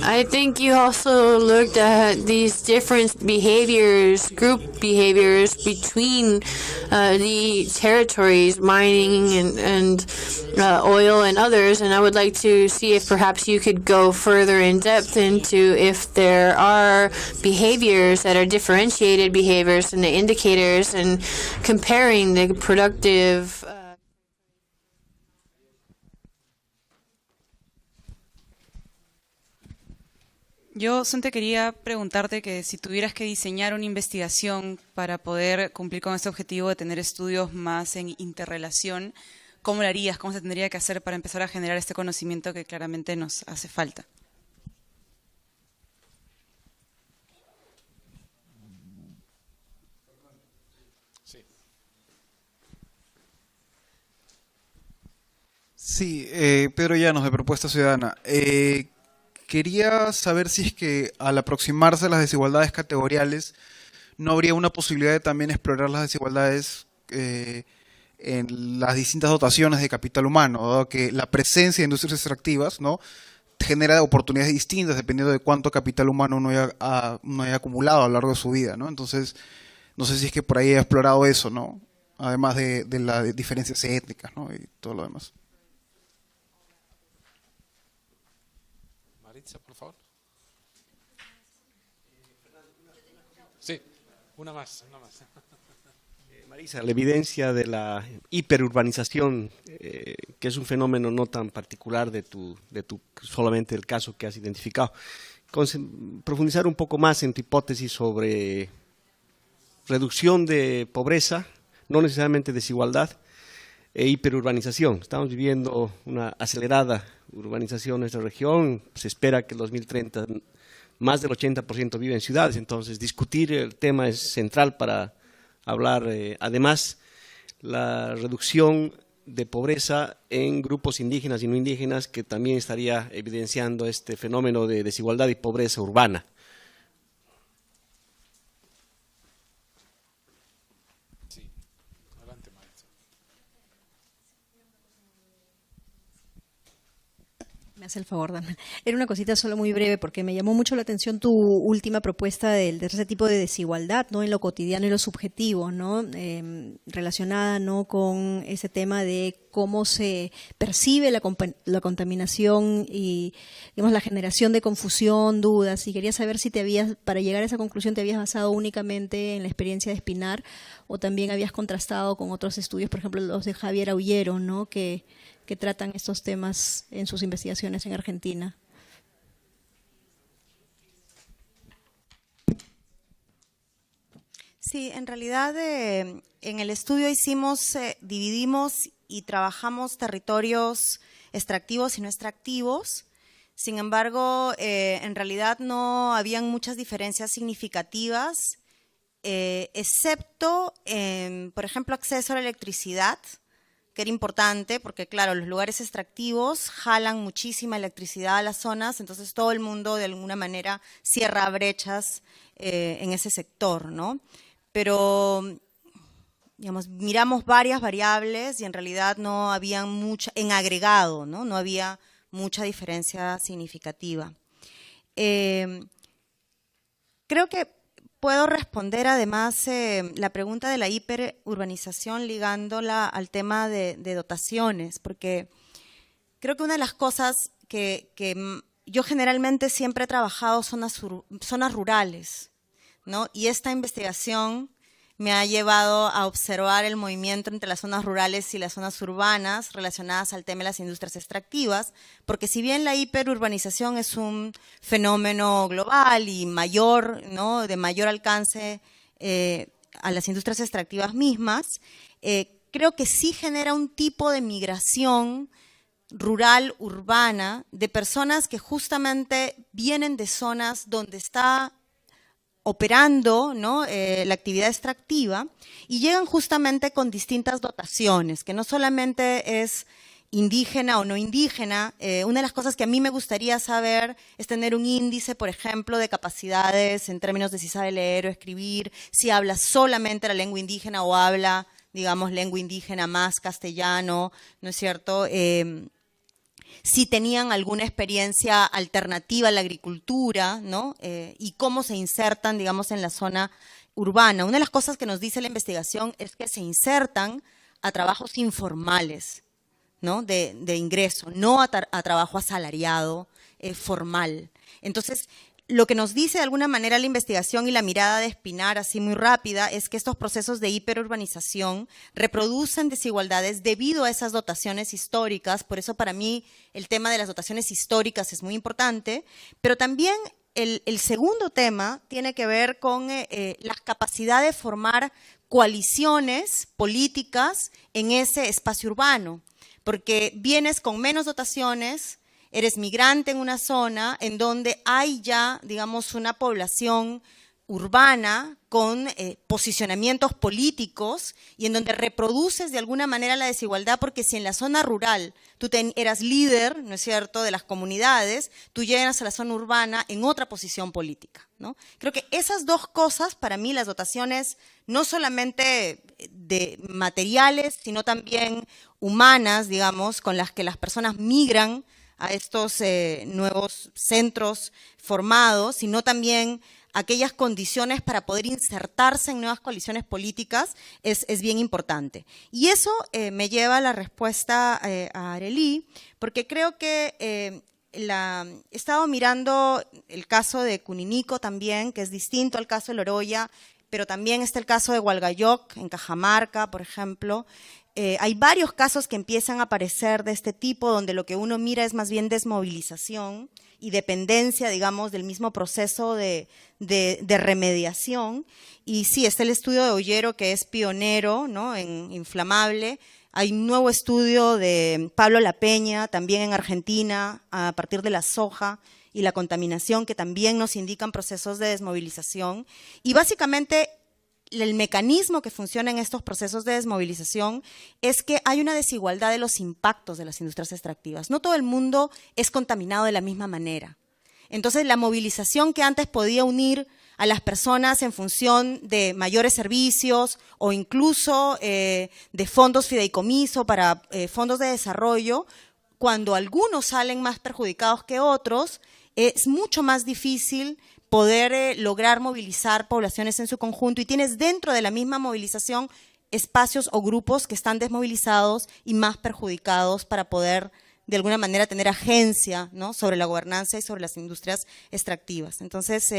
I think you also looked at these different behaviors, group behaviors between the territories, mining and oil and others, and I would like to see if perhaps you could go further in depth into if there are behaviors that are differentiated behaviors and the indicators and comparing the productive Yo, Sonte, quería preguntarte que si tuvieras que diseñar una investigación para poder cumplir con este objetivo de tener estudios más en interrelación, ¿cómo lo harías? ¿Cómo se tendría que hacer para empezar a generar este conocimiento que claramente nos hace falta? Sí, Pedro Llanos, de Propuesta Ciudadana. Quería saber si es que al aproximarse a las desigualdades categoriales, no habría una posibilidad de también explorar las desigualdades en las distintas dotaciones de capital humano, dado que la presencia de industrias extractivas, ¿no?, genera oportunidades distintas dependiendo de cuánto capital humano uno haya acumulado a lo largo de su vida, ¿no? Entonces, no sé si es que por ahí he explorado eso, ¿no? Además de las diferencias étnicas, ¿no?, y todo lo demás. Maritza, por favor. Sí, una más, una más. Marisa, la evidencia de la hiperurbanización, que es un fenómeno no tan particular de tu solamente el caso que has identificado. Profundizar un poco más en tu hipótesis sobre reducción de pobreza, no necesariamente desigualdad, e hiperurbanización. Estamos viviendo una acelerada urbanización en nuestra región. Se espera que en 2030 más del 80% vive en ciudades, entonces discutir el tema es central para hablar. Además, la reducción de pobreza en grupos indígenas y no indígenas, que también estaría evidenciando este fenómeno de desigualdad y pobreza urbana. Me hace el favor, Dana. Era una cosita solo muy breve porque me llamó mucho la atención tu última propuesta de ese tipo de desigualdad, ¿no?, en lo cotidiano y lo subjetivo, ¿no?, relacionada, ¿no?, con ese tema de cómo se percibe la contaminación y, digamos, la generación de confusión, dudas. Y quería saber si para llegar a esa conclusión, te habías basado únicamente en la experiencia de Espinar o también habías contrastado con otros estudios, por ejemplo, los de Javier Aullero, ¿no?, que tratan estos temas en sus investigaciones en Argentina. Sí, en realidad en el estudio dividimos y trabajamos territorios extractivos y no extractivos. Sin embargo, en realidad no habían muchas diferencias significativas, excepto, por ejemplo, acceso a la electricidad, que era importante porque, claro, los lugares extractivos jalan muchísima electricidad a las zonas, entonces todo el mundo de alguna manera cierra brechas en ese sector, ¿no? Pero, digamos, miramos varias variables y en realidad no había mucha, en agregado, ¿no?, no había mucha diferencia significativa. Creo que puedo responder además la pregunta de la hiperurbanización ligándola al tema de dotaciones, porque creo que una de las cosas que yo generalmente siempre he trabajado zonas rurales, ¿no? Y esta investigación me ha llevado a observar el movimiento entre las zonas rurales y las zonas urbanas relacionadas al tema de las industrias extractivas, porque si bien la hiperurbanización es un fenómeno global y mayor, ¿no?, de mayor alcance a las industrias extractivas mismas, creo que sí genera un tipo de migración rural, urbana, de personas que justamente vienen de zonas donde está operando, ¿no?, la actividad extractiva y llegan justamente con distintas dotaciones, que no solamente es indígena o no indígena. Una de las cosas que a mí me gustaría saber es tener un índice, por ejemplo, de capacidades en términos de si sabe leer o escribir, si habla solamente la lengua indígena o habla, digamos, lengua indígena más castellano, ¿no es cierto? si tenían alguna experiencia alternativa a la agricultura, ¿no? Y cómo se insertan, digamos, en la zona urbana. Una de las cosas que nos dice la investigación es que se insertan a trabajos informales, ¿no? de ingreso, no a trabajo asalariado, formal. Entonces, lo que nos dice de alguna manera la investigación y la mirada de Espinar, así muy rápida, es que estos procesos de hiperurbanización reproducen desigualdades debido a esas dotaciones históricas. Por eso para mí el tema de las dotaciones históricas es muy importante, pero también el segundo tema tiene que ver con la capacidad de formar coaliciones políticas en ese espacio urbano, porque vienes con menos dotaciones, eres migrante en una zona en donde hay ya, digamos, una población urbana con posicionamientos políticos y en donde reproduces de alguna manera la desigualdad, porque si en la zona rural tú eras líder, ¿no es cierto?, de las comunidades, tú llegas a la zona urbana en otra posición política, ¿no? Creo que esas dos cosas, para mí, las dotaciones no solamente de materiales, sino también humanas, digamos, con las que las personas migran a estos nuevos centros formados, sino también aquellas condiciones para poder insertarse en nuevas coaliciones políticas es bien importante. Y eso me lleva a la respuesta a Arely, porque creo que he estado mirando el caso de Cuninico también, que es distinto al caso de Loroya, pero también está el caso de Hualgayoc, en Cajamarca, por ejemplo. Hay varios casos que empiezan a aparecer de este tipo, donde lo que uno mira es más bien desmovilización y dependencia, digamos, del mismo proceso de remediación. Y sí, está el estudio de Ollero, que es pionero, ¿no?, en inflamable. Hay un nuevo estudio de Pablo La Peña, también en Argentina, a partir de la soja y la contaminación, que también nos indican procesos de desmovilización. Y básicamente el mecanismo que funciona en estos procesos de desmovilización es que hay una desigualdad de los impactos de las industrias extractivas. No todo el mundo es contaminado de la misma manera. Entonces, la movilización que antes podía unir a las personas en función de mayores servicios o incluso de fondos fideicomiso para fondos de desarrollo, cuando algunos salen más perjudicados que otros, es mucho más difícil poder lograr movilizar poblaciones en su conjunto, y tienes dentro de la misma movilización espacios o grupos que están desmovilizados y más perjudicados para poder de alguna manera tener agencia, ¿no?, sobre la gobernanza y sobre las industrias extractivas. Entonces,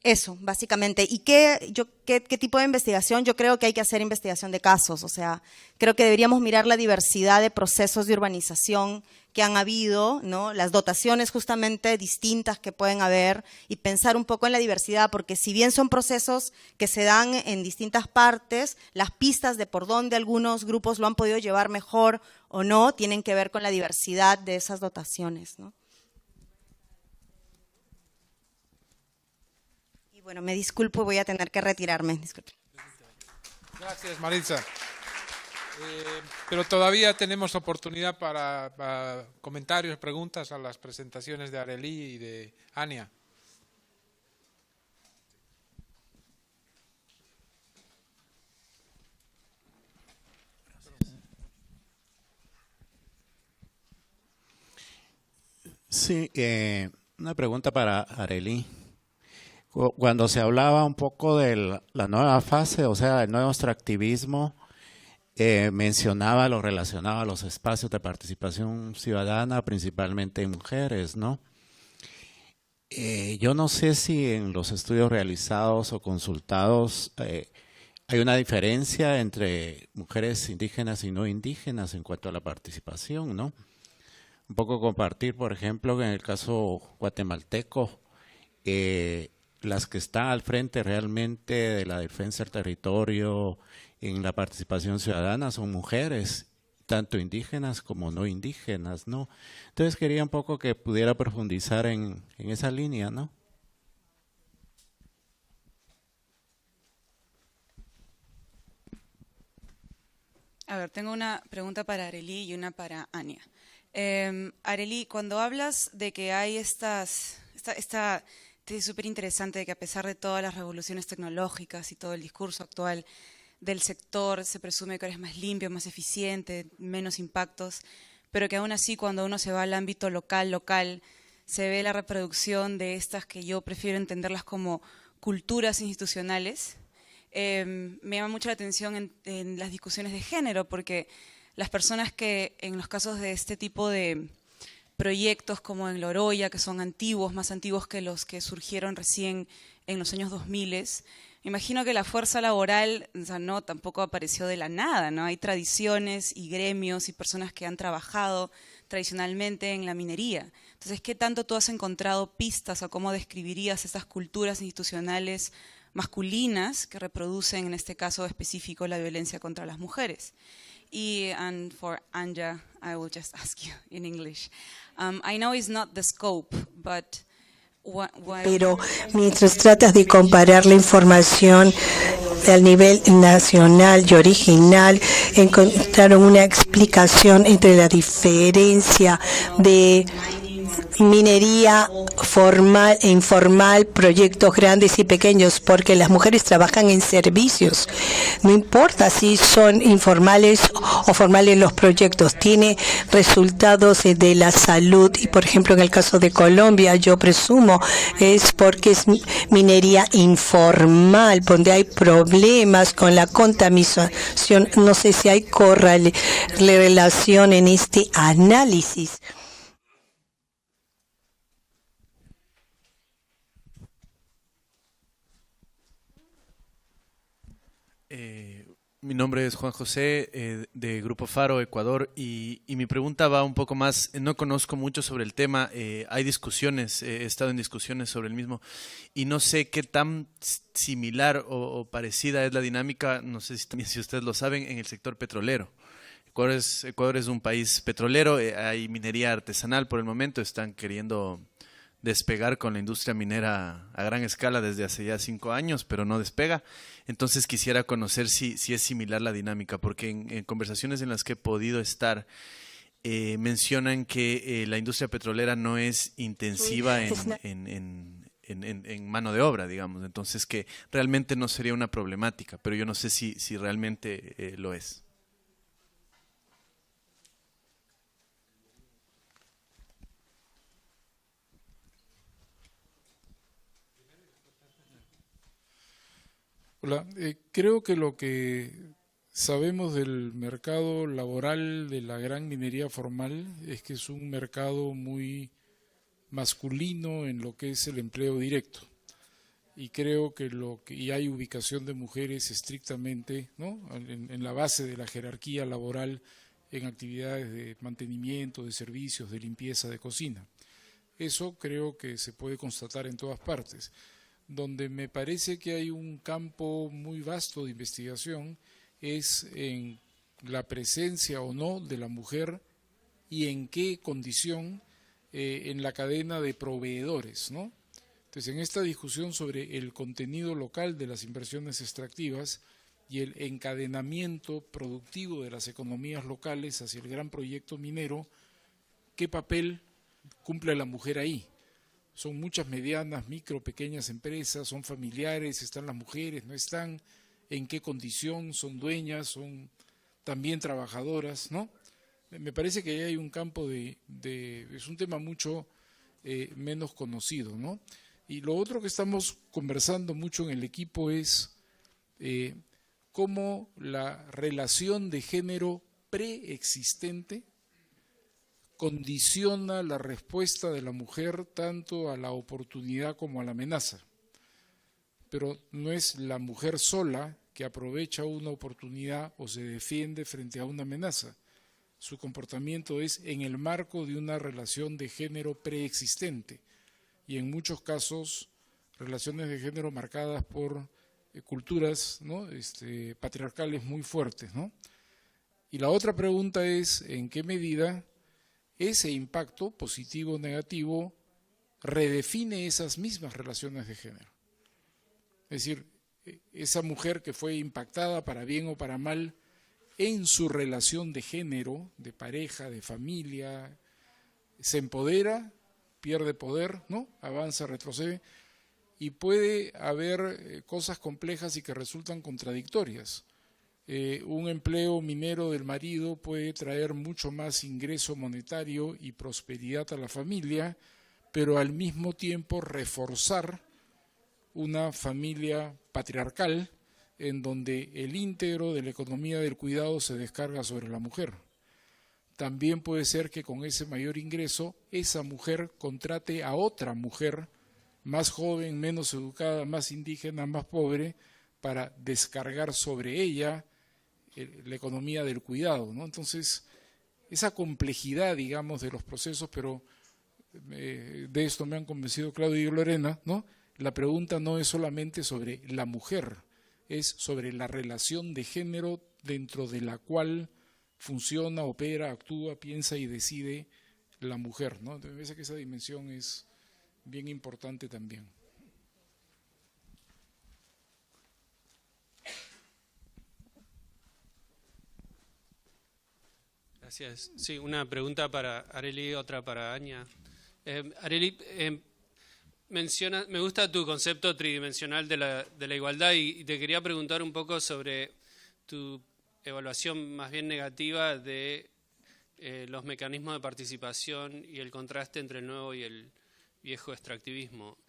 eso, básicamente. ¿Y qué tipo de investigación? Yo creo que hay que hacer investigación de casos. O sea, creo que deberíamos mirar la diversidad de procesos de urbanización que han habido, ¿no?, las dotaciones justamente distintas que pueden haber, y pensar un poco en la diversidad, porque si bien son procesos que se dan en distintas partes, las pistas de por dónde algunos grupos lo han podido llevar mejor o no tienen que ver con la diversidad de esas dotaciones, ¿no? Y bueno, me disculpo, voy a tener que retirarme. Disculpe. Gracias, Maritza. Pero todavía tenemos oportunidad para comentarios, preguntas a las presentaciones de Arely y de Ania. Sí, una pregunta para Arely. Cuando se hablaba un poco de la nueva fase, o sea, el nuevo extractivismo, mencionaba lo relacionado a los espacios de participación ciudadana, principalmente en mujeres, ¿no? Yo no sé si en los estudios realizados o consultados hay una diferencia entre mujeres indígenas y no indígenas en cuanto a la participación, ¿no? Un poco compartir, por ejemplo, que en el caso guatemalteco, las que están al frente realmente de la defensa del territorio en la participación ciudadana son mujeres, tanto indígenas como no indígenas, ¿no? Entonces quería un poco que pudiera profundizar en esa línea, ¿no? A ver, tengo una pregunta para Arely y una para Ania. Arely, cuando hablas de que hay es súper interesante de que a pesar de todas las revoluciones tecnológicas y todo el discurso actual del sector, se presume que ahora es más limpio, más eficiente, menos impactos, pero que aún así cuando uno se va al ámbito local, se ve la reproducción de estas que yo prefiero entenderlas como culturas institucionales. Me llama mucho la atención en las discusiones de género, porque las personas que en los casos de este tipo de proyectos como en Loroya, que son antiguos, más antiguos que los que surgieron recién en los años 2000, me imagino que la fuerza laboral, o sea, no, tampoco apareció de la nada, ¿no? Hay tradiciones y gremios y personas que han trabajado tradicionalmente en la minería. Entonces, ¿qué tanto tú has encontrado pistas o cómo describirías esas culturas institucionales masculinas que reproducen, en este caso específico, la violencia contra las mujeres? And for Anja, I will just ask you in English. I know it's not the scope, but Pero mientras tratas de comparar la información al nivel nacional y original, encontraron una explicación entre la diferencia de minería formal e informal, proyectos grandes y pequeños, porque las mujeres trabajan en servicios. No importa si son informales o formales los proyectos, tiene resultados de la salud. Y por ejemplo, en el caso de Colombia, yo presumo es porque es minería informal, donde hay problemas con la contaminación. No sé si hay correlación en este análisis. Mi nombre es Juan José, de Grupo Faro, Ecuador, y mi pregunta va un poco más, no conozco mucho sobre el tema, hay discusiones, he estado en discusiones sobre el mismo, y no sé qué tan similar o parecida es la dinámica, no sé si ustedes lo saben, en el sector petrolero. Ecuador es un país petrolero, hay minería artesanal por el momento, están queriendo despegar con la industria minera a gran escala desde hace ya 5 años, pero no despega. Entonces quisiera conocer si es similar la dinámica, porque en conversaciones en las que he podido estar, mencionan que la industria petrolera no es intensiva en mano de obra, digamos. Entonces que realmente no sería una problemática, pero yo no sé si realmente lo es. Hola, creo que lo que sabemos del mercado laboral de la gran minería formal es que es un mercado muy masculino en lo que es el empleo directo. Y creo que y hay ubicación de mujeres estrictamente, ¿no?, en la base de la jerarquía laboral en actividades de mantenimiento, de servicios, de limpieza, de cocina. Eso creo que se puede constatar en todas partes. Donde me parece que hay un campo muy vasto de investigación es en la presencia o no de la mujer y en qué condición en la cadena de proveedores, ¿no? Entonces, en esta discusión sobre el contenido local de las inversiones extractivas y el encadenamiento productivo de las economías locales hacia el gran proyecto minero, ¿qué papel cumple la mujer ahí? Son muchas medianas, micro, pequeñas empresas, son familiares, están las mujeres, no están, en qué condición, son dueñas, son también trabajadoras, ¿no? Me parece que ahí hay un campo es un tema mucho menos conocido, ¿no? Y lo otro que estamos conversando mucho en el equipo es cómo la relación de género preexistente condiciona la respuesta de la mujer tanto a la oportunidad como a la amenaza. Pero no es la mujer sola que aprovecha una oportunidad o se defiende frente a una amenaza. Su comportamiento es en el marco de una relación de género preexistente y en muchos casos relaciones de género marcadas por culturas, ¿no?, patriarcales muy fuertes, ¿no? Y la otra pregunta es ¿en qué medida ese impacto, positivo o negativo, redefine esas mismas relaciones de género? Es decir, esa mujer que fue impactada para bien o para mal en su relación de género, de pareja, de familia, se empodera, pierde poder, ¿no?, avanza, retrocede, y puede haber cosas complejas y que resultan contradictorias. Un empleo minero del marido puede traer mucho más ingreso monetario y prosperidad a la familia, pero al mismo tiempo reforzar una familia patriarcal en donde el íntegro de la economía del cuidado se descarga sobre la mujer. También puede ser que con ese mayor ingreso, esa mujer contrate a otra mujer más joven, menos educada, más indígena, más pobre, para descargar sobre ella la economía del cuidado, ¿no? Entonces, esa complejidad, digamos, de los procesos, pero de esto me han convencido Claudia y Lorena, ¿no? La pregunta no es solamente sobre la mujer, es sobre la relación de género dentro de la cual funciona, opera, actúa, piensa y decide la mujer, ¿no? Entonces, me parece que esa dimensión es bien importante también. Gracias. Sí, una pregunta para Arely, otra para Anya. Arely, me gusta tu concepto tridimensional de la igualdad y te quería preguntar un poco sobre tu evaluación más bien negativa de los mecanismos de participación y el contraste entre el nuevo y el viejo extractivismo.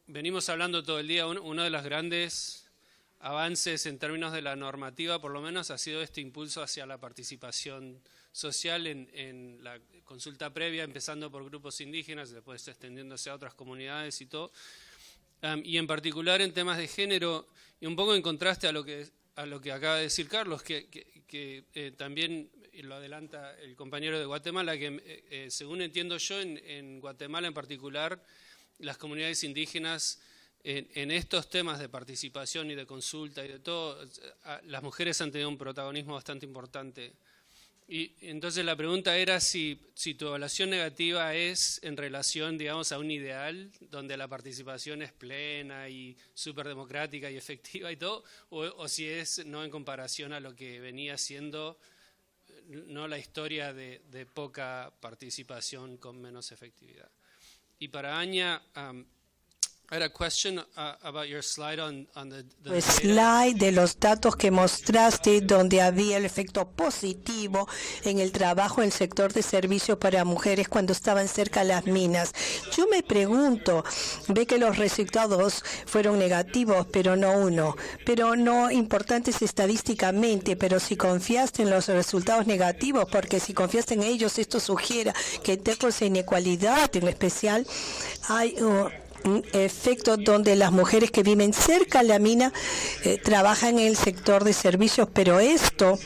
Venimos hablando todo el día, uno de los grandes avances en términos de la normativa, por lo menos, ha sido este impulso hacia la participación social en la consulta previa, empezando por grupos indígenas, después extendiéndose a otras comunidades y todo, y en particular en temas de género, y un poco en contraste a lo que acaba de decir Carlos, que también lo adelanta el compañero de Guatemala, que según entiendo yo, en Guatemala en particular, las comunidades indígenas en estos temas de participación y de consulta y de todo, las mujeres han tenido un protagonismo bastante importante. Y entonces la pregunta era si tu evaluación negativa es en relación, digamos, a un ideal donde la participación es plena y súper democrática y efectiva y todo, o si es no en comparación a lo que venía siendo no la historia de poca participación con menos efectividad. Y para Anya, I had a question about your slide on the data. Slide de los datos que mostraste donde había el efecto positivo en el trabajo en el sector de servicios para mujeres cuando estaban cerca de las minas. Yo me pregunto, ve que los resultados fueron negativos, pero no uno, pero no importantes estadísticamente, pero si confiaste en los resultados negativos, porque si confiaste en ellos, esto sugiere que en términos de inequalidad en especial hay un efecto donde las mujeres que viven cerca de la mina trabajan en el sector de servicios, pero esto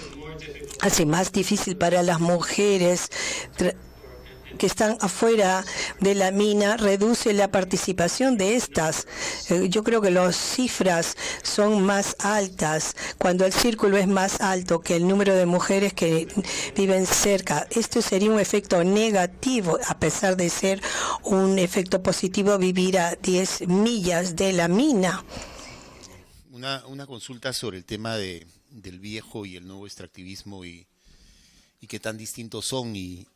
hace más difícil para las mujeres que están afuera de la mina, reduce la participación de estas. Yo creo que las cifras son más altas cuando el círculo es más alto que el número de mujeres que viven cerca. Esto sería un efecto negativo, a pesar de ser un efecto positivo vivir a 10 millas de la mina. Una consulta sobre el tema del viejo y el nuevo extractivismo y qué tan distintos son y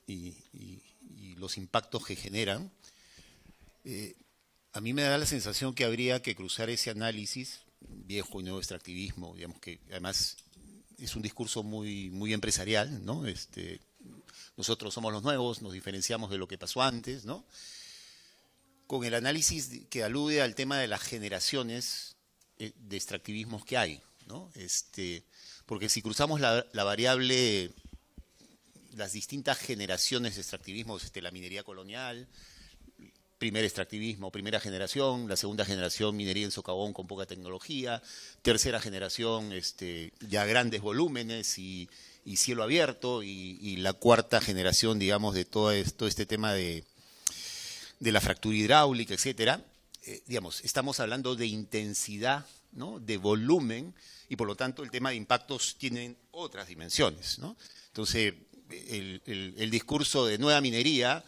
los impactos que generan. A mí me da la sensación que habría que cruzar ese análisis, viejo y nuevo extractivismo, digamos que además es un discurso muy empresarial, ¿no? Nosotros somos los nuevos, nos diferenciamos de lo que pasó antes, ¿no? Con el análisis que alude al tema de las generaciones de extractivismos que hay, ¿no? Porque si cruzamos la variable, las distintas generaciones de extractivismo, la minería colonial, primer extractivismo, primera generación, la segunda generación minería en socavón con poca tecnología, tercera generación ya grandes volúmenes y cielo abierto, y la cuarta generación, digamos, de todo este tema de la fractura hidráulica, etcétera. Digamos, estamos hablando de intensidad, ¿no? De volumen, y por lo tanto el tema de impactos tiene otras dimensiones, ¿no? Entonces, el discurso de nueva minería,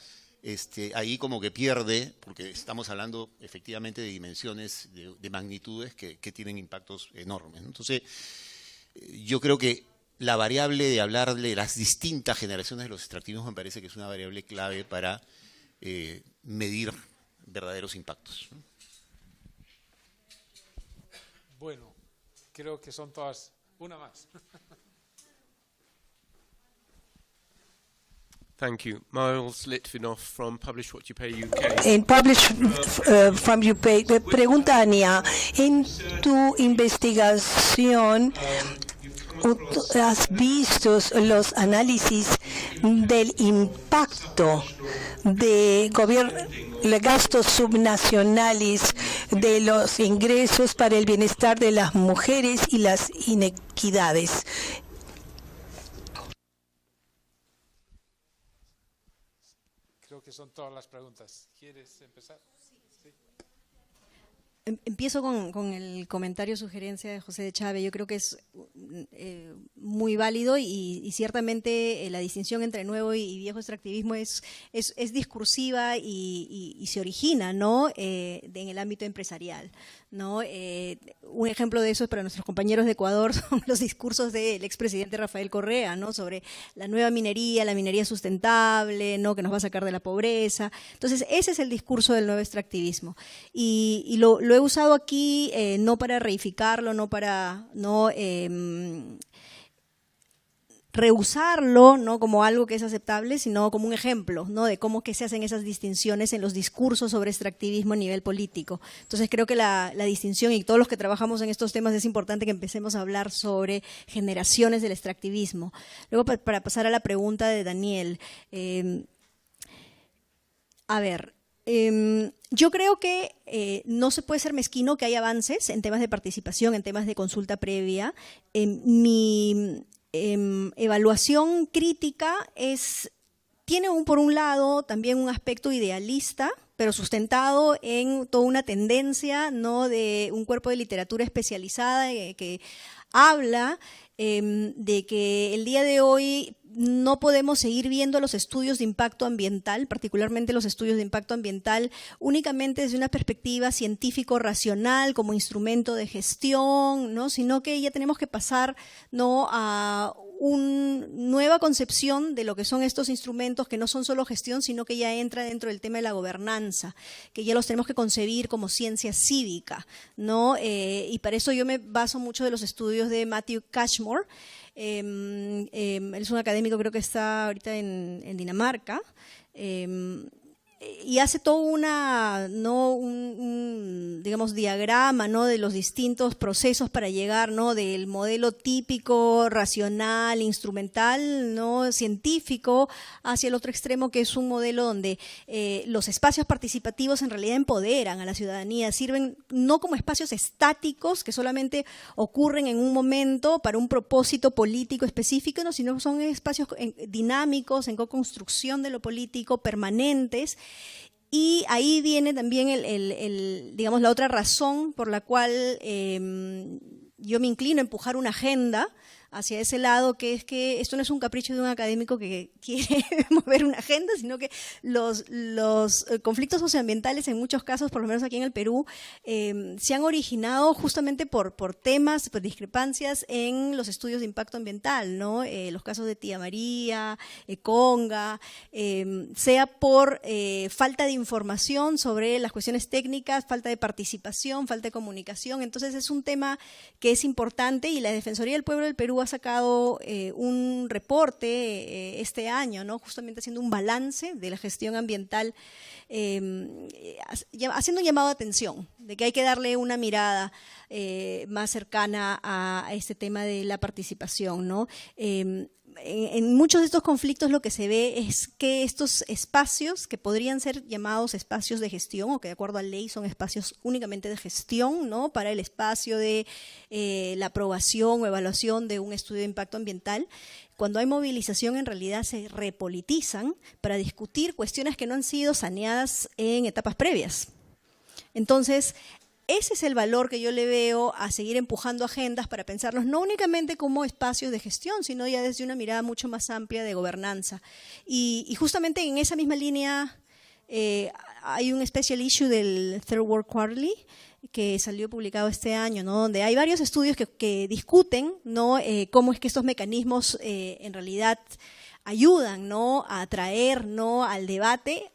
ahí como que pierde, porque estamos hablando efectivamente de dimensiones, de magnitudes que tienen impactos enormes, ¿no? Entonces, yo creo que la variable de hablar de las distintas generaciones de los extractivismos me parece que es una variable clave para medir verdaderos impactos, ¿no? Bueno, creo que son todas Una más. Thank you. Miles Litvinov from Publish What You Pay UK. En Publish from UK, pregunta Ania, en tu investigación has visto los análisis del impacto de gastos subnacionales de los ingresos para el bienestar de las mujeres y las inequidades. Creo que son todas las preguntas. ¿Quieres empezar? Sí. Empiezo con el comentario, sugerencia de José de Chávez. Yo creo que es muy válido y ciertamente la distinción entre nuevo y viejo extractivismo es discursiva y se origina, ¿no? En el ámbito empresarial, ¿no? Un ejemplo de eso es para nuestros compañeros de Ecuador son los discursos del expresidente Rafael Correa, ¿no? Sobre la nueva minería, la minería sustentable, ¿no? Que nos va a sacar de la pobreza. Entonces, ese es el discurso del nuevo extractivismo. Y lo he usado aquí no para reificarlo, no para rehusarlo, ¿no? Como algo que es aceptable, sino como un ejemplo, ¿no? De cómo que se hacen esas distinciones en los discursos sobre extractivismo a nivel político. Entonces creo que la distinción, y todos los que trabajamos en estos temas, es importante que empecemos a hablar sobre generaciones del extractivismo. Luego, para pasar a la pregunta de Daniel, yo creo que no se puede ser mezquino que hay avances en temas de participación, en temas de consulta previa. Mi evaluación crítica tiene por un lado también un aspecto idealista, pero sustentado en toda una tendencia, ¿no? De un cuerpo de literatura especializada que habla de que el día de hoy no podemos seguir viendo los estudios de impacto ambiental, particularmente los estudios de impacto ambiental, únicamente desde una perspectiva científico-racional como instrumento de gestión, ¿no? Sino que ya tenemos que pasar, ¿no? a una nueva concepción de lo que son estos instrumentos, que no son solo gestión, sino que ya entra dentro del tema de la gobernanza, que ya los tenemos que concebir como ciencia cívica, ¿no? Y para eso yo me baso mucho de los estudios de Matthew Cashmore. Él es un académico, creo que está ahorita en Dinamarca, y hace todo digamos, diagrama, ¿no? De los distintos procesos para llegar, ¿no? Del modelo típico, racional, instrumental, ¿no? Científico, hacia el otro extremo, que es un modelo donde los espacios participativos en realidad empoderan a la ciudadanía, sirven no como espacios estáticos que solamente ocurren en un momento para un propósito político específico, ¿no? Sino son espacios dinámicos, en co-construcción de lo político, permanentes. Y ahí viene también digamos, la otra razón por la cual yo me inclino a empujar una agenda hacia ese lado, que es que esto no es un capricho de un académico que quiere mover una agenda, sino que los conflictos socioambientales en muchos casos, por lo menos aquí en el Perú, se han originado justamente por temas, por discrepancias en los estudios de impacto ambiental, ¿no? Los casos de Tía María, Conga, sea por falta de información sobre las cuestiones técnicas, falta de participación, falta de comunicación. Entonces es un tema que es importante, y la Defensoría del Pueblo del Perú ha sacado un reporte este año, ¿no? Justamente haciendo un balance de la gestión ambiental, haciendo un llamado de atención de que hay que darle una mirada más cercana a este tema de la participación, ¿no? En muchos de estos conflictos lo que se ve es que estos espacios, que podrían ser llamados espacios de gestión, o que de acuerdo a ley son espacios únicamente de gestión, ¿no? Para el espacio de la aprobación o evaluación de un estudio de impacto ambiental, cuando hay movilización en realidad se repolitizan para discutir cuestiones que no han sido saneadas en etapas previas. Entonces, ese es el valor que yo le veo a seguir empujando agendas para pensarlos no únicamente como espacios de gestión, sino ya desde una mirada mucho más amplia de gobernanza. Y justamente en esa misma línea hay un special issue del Third World Quarterly que salió publicado este año, ¿no? Donde hay varios estudios que discuten, ¿no? Cómo es que estos mecanismos en realidad ayudan, ¿no?, a atraer, ¿no?, al debate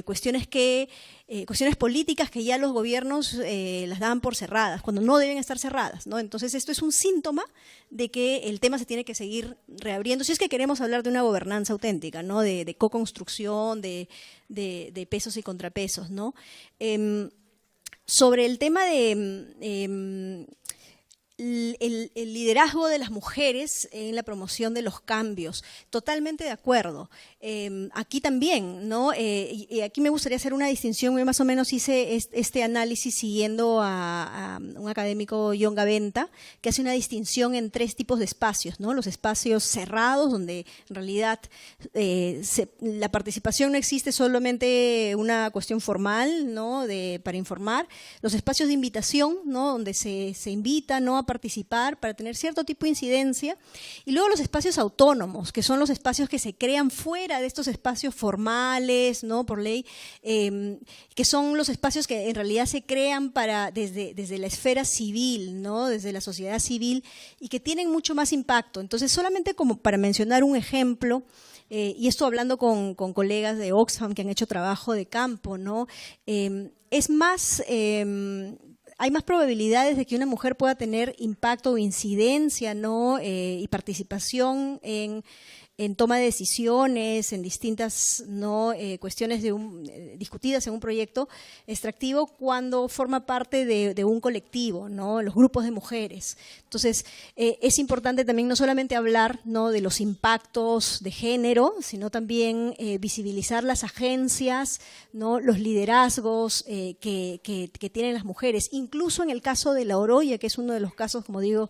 cuestiones políticas que ya los gobiernos las daban por cerradas, cuando no deben estar cerradas, ¿no? Entonces esto es un síntoma de que el tema se tiene que seguir reabriendo, si es que queremos hablar de una gobernanza auténtica, ¿no?, de co-construcción, de pesos y contrapesos, ¿no? Sobre el tema de el liderazgo de las mujeres en la promoción de los cambios, totalmente de acuerdo. Aquí también, ¿no? Y aquí me gustaría hacer una distinción. Yo más o menos hice este análisis siguiendo a un académico, John Gaventa, que hace una distinción en 3 tipos de espacios, ¿no? Los espacios cerrados, donde en realidad la participación no existe, solamente una cuestión formal, ¿no?, para informar. Los espacios de invitación, ¿no?, donde se invita, ¿no?, a participar para tener cierto tipo de incidencia. Y luego los espacios autónomos, que son los espacios que se crean fuera de estos espacios formales, ¿no?, por ley, que son los espacios que en realidad se crean desde la esfera civil, ¿no?, desde la sociedad civil, y que tienen mucho más impacto. Entonces, solamente como para mencionar un ejemplo, y esto hablando con colegas de Oxfam que han hecho trabajo de campo, ¿no?, hay más probabilidades de que una mujer pueda tener impacto o incidencia, ¿no?, y participación en toma de decisiones, en distintas, ¿no?, cuestiones discutidas en un proyecto extractivo, cuando forma parte de un colectivo, ¿no?, los grupos de mujeres. Entonces, es importante también no solamente hablar, ¿no?, de los impactos de género, sino también visibilizar las agencias, ¿no?, los liderazgos que tienen las mujeres. Incluso en el caso de La Oroya, que es uno de los casos, como digo,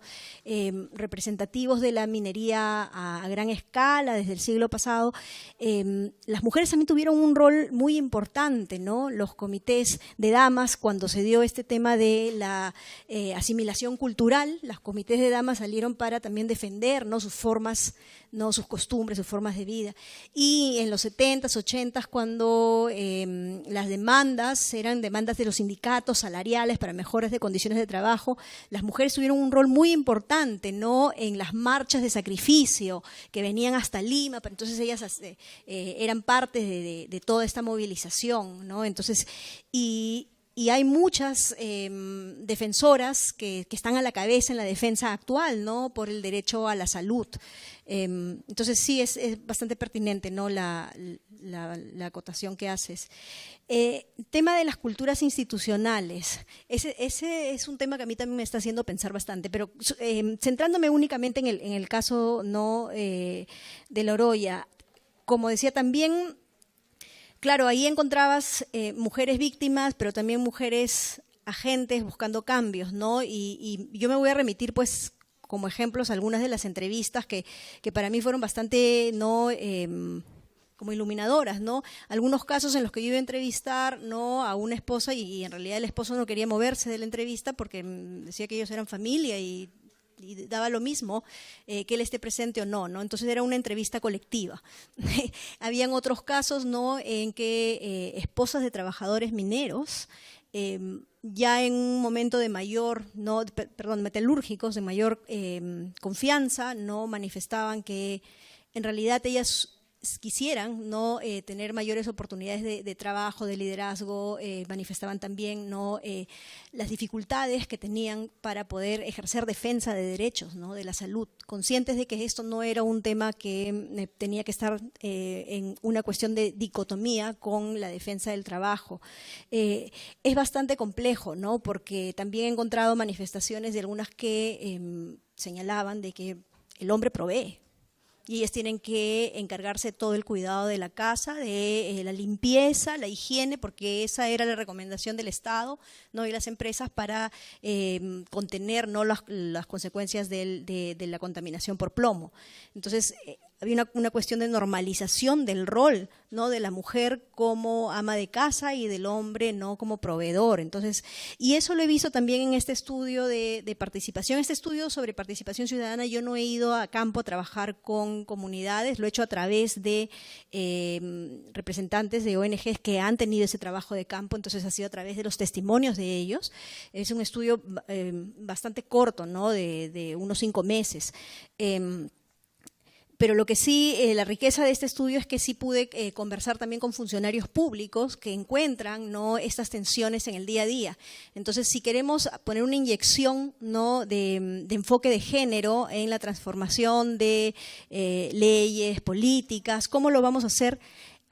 representativos de la minería a gran escala, desde el siglo pasado, las mujeres también tuvieron un rol muy importante, ¿no? Los comités de damas, cuando se dio este tema de la asimilación cultural, los comités de damas salieron para también defender, ¿no?, sus formas, ¿no?, sus costumbres, sus formas de vida. Y en los 70s, 80s, cuando las demandas eran demandas de los sindicatos salariales para mejoras de condiciones de trabajo, las mujeres tuvieron un rol muy importante, ¿no?, en las marchas de sacrificio que venían hasta Lima, pero entonces ellas eran parte de toda esta movilización, ¿no? Entonces, y hay muchas defensoras que están a la cabeza en la defensa actual, ¿no?, por el derecho a la salud. Entonces sí, es bastante pertinente, ¿no?, la acotación que haces. Tema de las culturas institucionales. Ese es un tema que a mí también me está haciendo pensar bastante, pero centrándome únicamente en el caso, ¿no?, de La Oroya, como decía también, claro, ahí encontrabas mujeres víctimas, pero también mujeres agentes buscando cambios, ¿no? Y yo me voy a remitir, pues, como ejemplos, algunas de las entrevistas que para mí fueron bastante, ¿no?, como iluminadoras, ¿no? Algunos casos en los que yo iba a entrevistar, ¿no?, a una esposa y en realidad el esposo no quería moverse de la entrevista porque decía que ellos eran familia y daba lo mismo que él esté presente o no, ¿no? Entonces era una entrevista colectiva. Habían otros casos, ¿no?, en que esposas de trabajadores mineros, ya en un momento de mayor, no, perdón, metalúrgicos, de mayor confianza, no manifestaban que en realidad ellas quisieran, ¿no?, tener mayores oportunidades de trabajo, de liderazgo. Manifestaban también, ¿no?, las dificultades que tenían para poder ejercer defensa de derechos, ¿no?, de la salud, conscientes de que esto no era un tema que tenía que estar en una cuestión de dicotomía con la defensa del trabajo. Es bastante complejo, ¿no?, porque también he encontrado manifestaciones de algunas que señalaban de que el hombre provee, y ellas tienen que encargarse de todo el cuidado de la casa, de la limpieza, la higiene, porque esa era la recomendación del Estado, ¿no?, y las empresas para contener, ¿no?, las consecuencias de la contaminación por plomo. Entonces, había una cuestión de normalización del rol, ¿no?, de la mujer como ama de casa y del hombre, ¿no?, como proveedor. Entonces, y eso lo he visto también en este estudio de participación. Este estudio sobre participación ciudadana, yo no he ido a campo a trabajar con comunidades, lo he hecho a través de representantes de ONGs que han tenido ese trabajo de campo, entonces ha sido a través de los testimonios de ellos. Es un estudio bastante corto, ¿no?, de unos 5 meses. Pero lo que sí, la riqueza de este estudio es que sí pude conversar también con funcionarios públicos que encuentran, ¿no?, estas tensiones en el día a día. Entonces, si queremos poner una inyección, ¿no?, de enfoque de género en la transformación de leyes, políticas, ¿cómo lo vamos a hacer?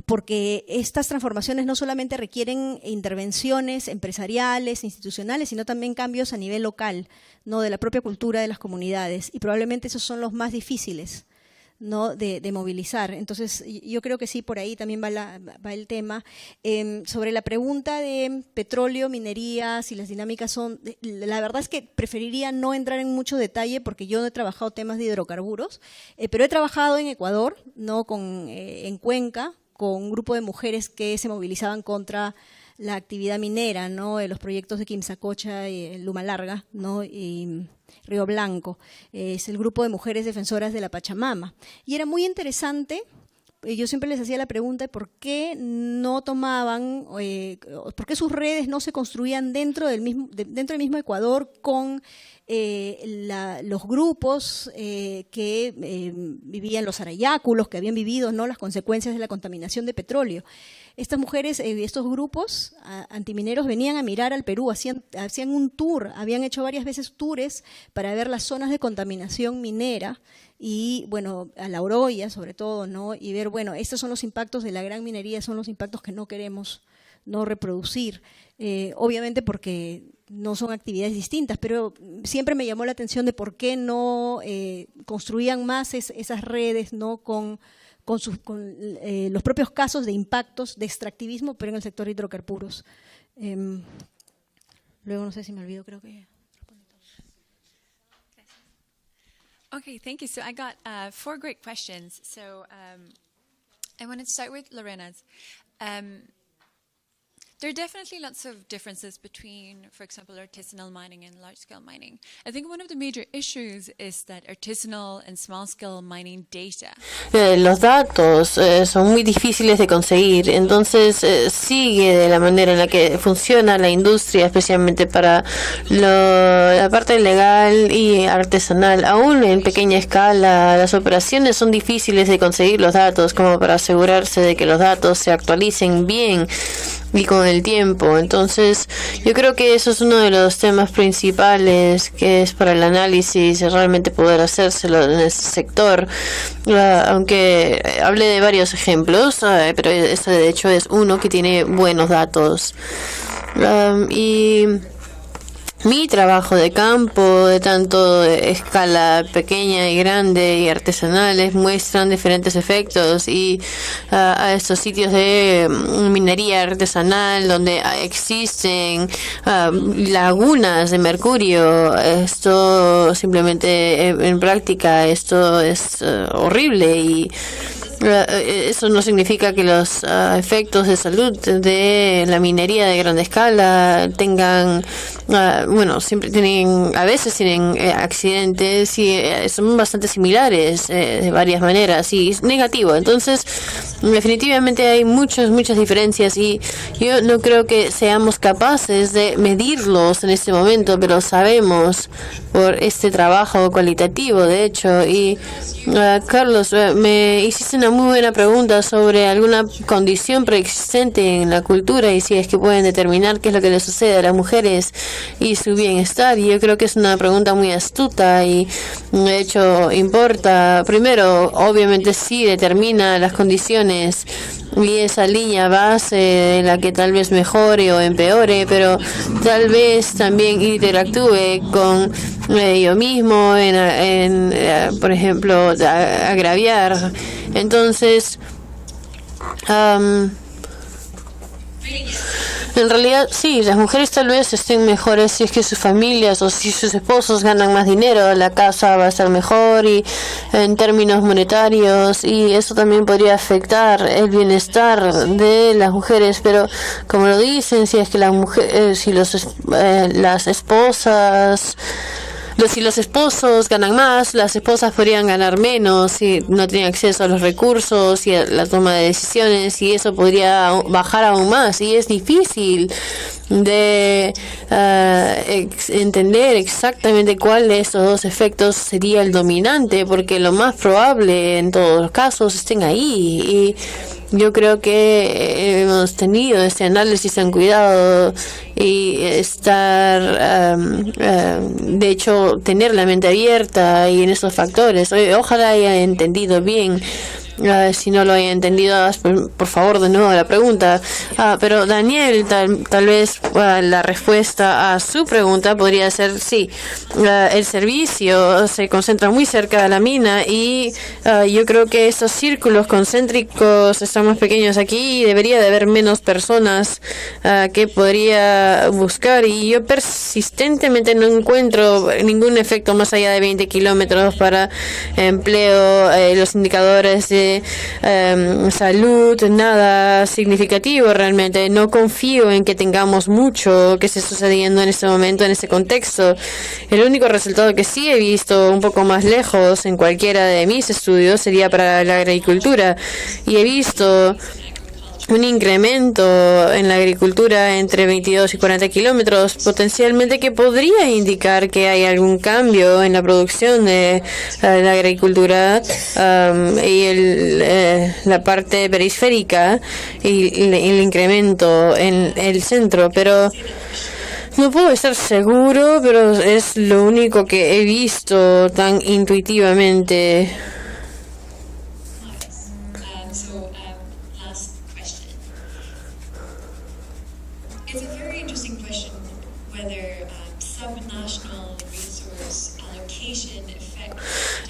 Porque estas transformaciones no solamente requieren intervenciones empresariales, institucionales, sino también cambios a nivel local, ¿no?, de la propia cultura de las comunidades. Y probablemente esos son los más difíciles, ¿no?, de movilizar. Entonces, yo creo que sí, por ahí también va el tema. Sobre la pregunta de petróleo, minería, si las dinámicas son… La verdad es que preferiría no entrar en mucho detalle porque yo no he trabajado temas de hidrocarburos, pero he trabajado en Ecuador, ¿no?, en Cuenca, con un grupo de mujeres que se movilizaban contra la actividad minera, ¿no?, de los proyectos de Quimsacocha y Luma Larga, ¿no?, y Río Blanco. Es el grupo de mujeres defensoras de la Pachamama. Y era muy interesante, yo siempre les hacía la pregunta de por qué no tomaban, por qué sus redes no se construían dentro del mismo Ecuador con los grupos que vivían, los arayáculos, que habían vivido, ¿no?, las consecuencias de la contaminación de petróleo. Estas mujeres, estos grupos antimineros venían a mirar al Perú, hacían un tour, habían hecho varias veces tours para ver las zonas de contaminación minera y, bueno, a la Oroya sobre todo, ¿no?, y ver, bueno, estos son los impactos de la gran minería, son los impactos que no queremos no reproducir, obviamente porque no son actividades distintas, pero siempre me llamó la atención de por qué no construían más esas redes, ¿no?, con los propios casos de impactos de extractivismo, pero en el sector hidrocarburos. Luego no sé si me olvido, creo que… Okay, thank you. So I got 4 great questions. So I want to start with Lorena's. There are definitely lots of differences between, for example, artisanal mining and large-scale mining. I think one of the major issues is that artisanal and small-scale mining data. Los datos son muy difíciles de conseguir, entonces sigue de la manera en la que funciona la industria, especialmente para la parte legal y artesanal. Aún en pequeña escala, las operaciones son difíciles de conseguir los datos, como para asegurarse de que los datos se actualicen bien y con el tiempo. Entonces yo creo que eso es uno de los temas principales que es para el análisis, realmente poder hacérselo en este sector, aunque hablé de varios ejemplos, pero este de hecho es uno que tiene buenos datos. Y mi trabajo de campo, de tanto escala pequeña y grande y artesanales, muestran diferentes efectos y a estos sitios de minería artesanal donde existen lagunas de mercurio, esto simplemente en práctica esto es horrible y eso no significa que los efectos de salud de la minería de gran escala tengan, siempre a veces tienen accidentes y son bastante similares de varias maneras y es negativo. Entonces, definitivamente hay muchas diferencias y yo no creo que seamos capaces de medirlos en este momento, pero sabemos por este trabajo cualitativo, de hecho. Y Carlos, me hiciste una muy buena pregunta sobre alguna condición preexistente en la cultura y si es que pueden determinar qué es lo que le sucede a las mujeres y su bienestar. Y yo creo que es una pregunta muy astuta y de hecho importa. Primero, obviamente sí determina las condiciones y esa línea base en la que tal vez mejore o empeore, pero tal vez también interactúe con yo mismo por ejemplo, agraviar. Entonces, en realidad, sí, las mujeres tal vez estén mejores si es que sus familias o si sus esposos ganan más dinero, la casa va a estar mejor y en términos monetarios, y eso también podría afectar el bienestar de las mujeres, pero como lo dicen, si es que las mujeres, si las esposas si los esposos ganan más, las esposas podrían ganar menos si no tienen acceso a los recursos y a la toma de decisiones, y eso podría bajar aún más. Y es difícil de entender exactamente cuál de estos dos efectos sería el dominante, porque lo más probable en todos los casos estén ahí. Y yo creo que hemos tenido este análisis en cuidado y estar, de hecho, tener la mente abierta y en esos factores. Ojalá haya entendido bien. Si no lo haya entendido, por favor, de nuevo la pregunta. Pero Daniel, tal vez la respuesta a su pregunta podría ser sí. El servicio se concentra muy cerca de la mina y yo creo que estos círculos concéntricos están más pequeños aquí y debería de haber menos personas que podría buscar. Y yo persistentemente no encuentro ningún efecto más allá de 20 kilómetros para empleo, los indicadores de salud, nada significativo realmente. No confío en que tengamos mucho que esté sucediendo en este momento, en este contexto. El único resultado que sí he visto un poco más lejos en cualquiera de mis estudios sería para la agricultura, y he visto un incremento en la agricultura entre 22 y 40 kilómetros, potencialmente, que podría indicar que hay algún cambio en la producción de la agricultura y la parte periférica y el incremento en el centro, pero no puedo estar seguro, pero es lo único que he visto tan intuitivamente.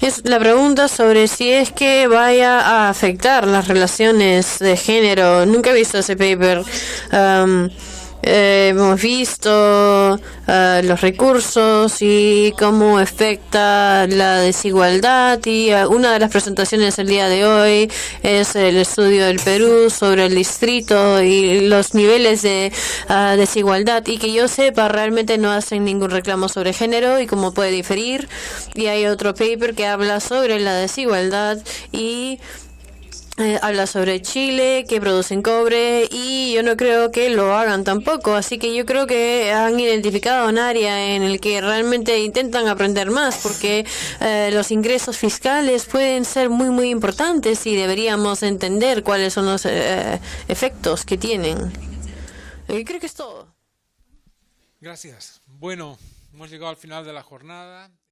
Es la pregunta sobre si es que vaya a afectar las relaciones de género. Nunca he visto ese paper. Hemos visto los recursos y cómo afecta la desigualdad, y una de las presentaciones del día de hoy es el estudio del Perú sobre el distrito y los niveles de desigualdad, y que yo sepa realmente no hacen ningún reclamo sobre género y cómo puede diferir. Y hay otro paper que habla sobre la desigualdad y habla sobre Chile, que producen cobre, y yo no creo que lo hagan tampoco. Así que yo creo que han identificado un área en el que realmente intentan aprender más, porque los ingresos fiscales pueden ser muy, muy importantes y deberíamos entender cuáles son los efectos que tienen. Y creo que es todo. Gracias. Bueno, hemos llegado al final de la jornada.